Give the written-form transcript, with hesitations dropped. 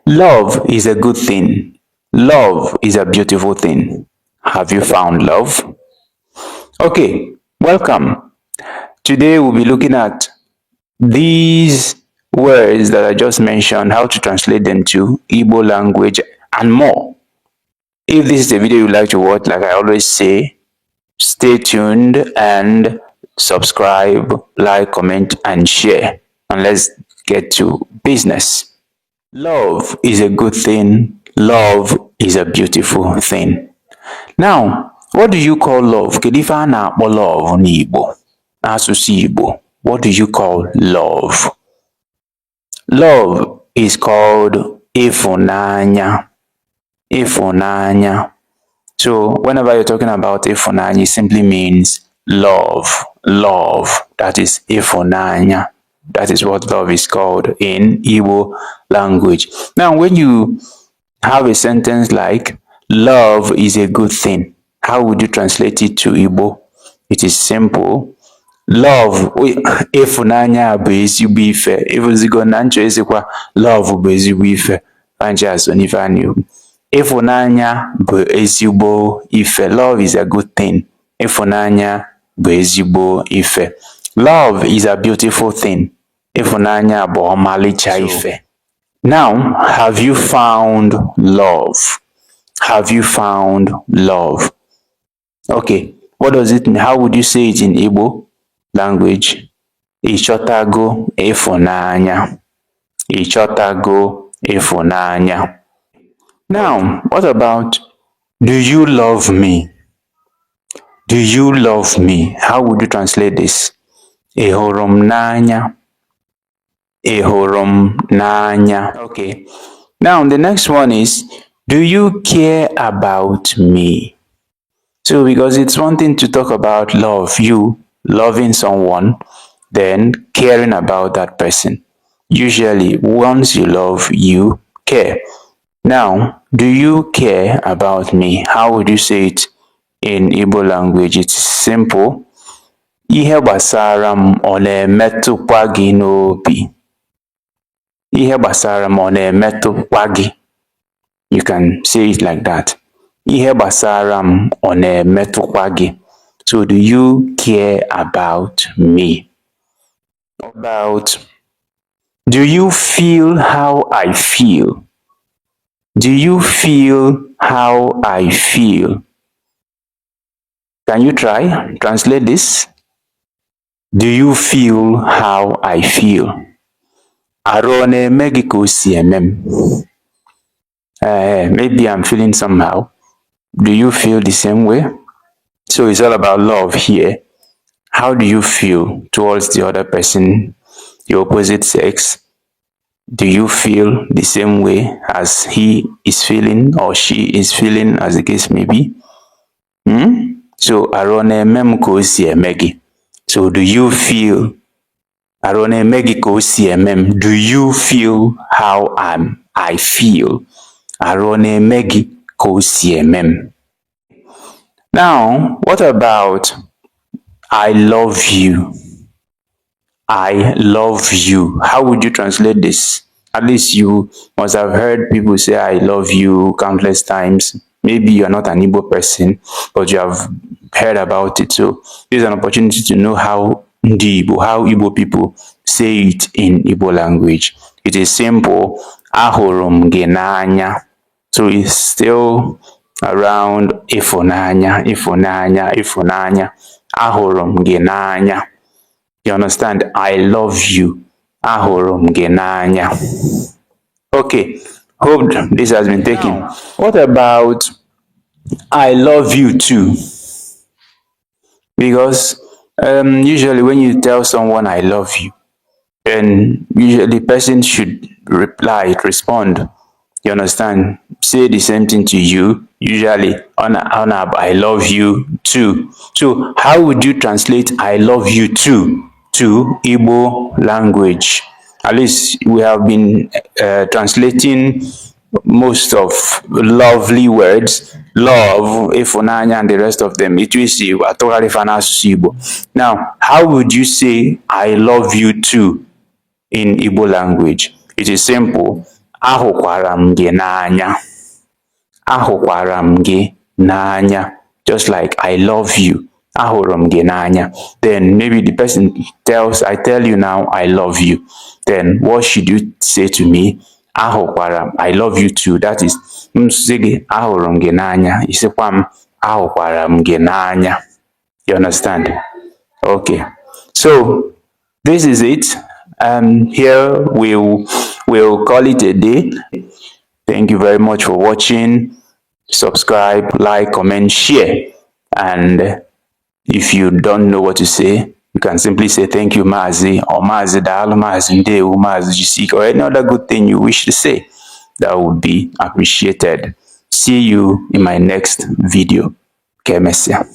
Love is a good thing. Love is a beautiful thing. Have you found love? Okay, welcome. Today we'll be looking at these words that I just mentioned, how to translate them to Igbo language and more. If this is a video you'd like to watch, like I always say, stay tuned and subscribe, like, comment, and share. And let's get to business. Love is a good thing. Love is a beautiful thing. Now, what do you call love? Kedu ife a na-akpọ love n'Igbo? N'asụsụ Igbo, what do you call love? Love is called ịfụnanya. Ịfụnanya. So whenever you're talking about ịfụnanya, it simply means love. Love. That is ịfụnanya. That is what love is called in Igbo language. Now, when you have a sentence like love is a good thing, how would you translate it to Igbo? It is simple. Love, ịfụnanya bụ ezigbo ife. Ịfụzigo na nchọ ịsịkwa love bụ ezigbo ife. Fancha so n'ife a na-ekwu. Ịfụnanya bụ ezigbo ife. Love is a good thing. Ịfụnanya bụ ezigbo ife. Love is a beautiful thing. Ịfụnanya bụ ọmalịcha ife. Now, have you found love? Have you found love? Okay, what does it mean? How would you say it in Igbo language? Ịchọtago ịfụnanya. Ịchọtago ịfụnanya. Now, what about do you love me? Do you love me? How would you translate this? Ị hụrụ m n'anya. Ị hụrụ m n'anya. Okay. Now, the next one is, do you care about me? So, because it's one thing to talk about love, you loving someone, then caring about that person. Usually, once you love, you care. Now, do you care about me? How would you say it in Igbo language? It's simple. Ihe gbasara m ọ na-emetụkwa gị n'obi. Ihe gbasara m ọ na-emetụkwa gị. You can say it like that. Ihe gbasara m ọ na-emetụkwa gị. So, do you care about me? Do you feel how I feel? Do you feel how I feel? Can you try? Translate this. Do you feel how I feel? Arụ ọ na-eme gị ka o si eme m? Maybe I'm feeling somehow. Do you feel the same way? So it's all about love here. How do you feel towards the other person, the opposite sex? Do you feel the same way as he is feeling or she is feeling, as the case may be? So, arụ ọ na-eme m ka o si eme gị. So, do you feel arụ ọ na-eme gị ka o si eme m? Do you feel how I feel? Arụ ọ na-eme gị ka o si eme m? Now, what about I love you? I love you. How would you translate this? At least you must have heard people say I love you countless times. Maybe you're not an Igbo person, but you have heard about it. So this is an opportunity to know how Igbo people say it in Igbo language. It is simple. Ahụrụ m gị n'anya. So it's still around ịfụnanya, ịfụnanya, ịfụnanya. Ahụrụ m gị n'anya. You understand? I love you. Ahụrụ m gị n'anya. Okay, hope this has been taken. What about I love you too? Because usually when you tell someone I love you, then usually the person should respond. You understand? Say the same thing to you. Usually on I love you too. So how would you translate I love you too to Igbo language? At least we have been translating most of lovely words, love, ịfụnanya, and the rest of them. Now, how would you say I love you too in Igbo language? It is simple. Ahụkwara m gị n'anya. Ahụkwara m gị n'anya. Just like I love you. Ahụrụ m gị n'anya. Then maybe the person I tell you now, I love you. Then what should you say to me? Ahụkwara m, I love you too. That is, m sị gị ahụrụ m gị n'anya. Isikwa m ahụkwara m gị n'anya. You understand? Okay. So this is it. Here we'll call it a day. Thank you very much for watching. Subscribe, like, comment, share. And if you don't know what to say, you can simply say thank you, Mazi, or Mazi Dalo, Mazi Ndeu, Mazi Jisik, or any other good thing you wish to say. That would be appreciated. See you in my next video. Kemesia.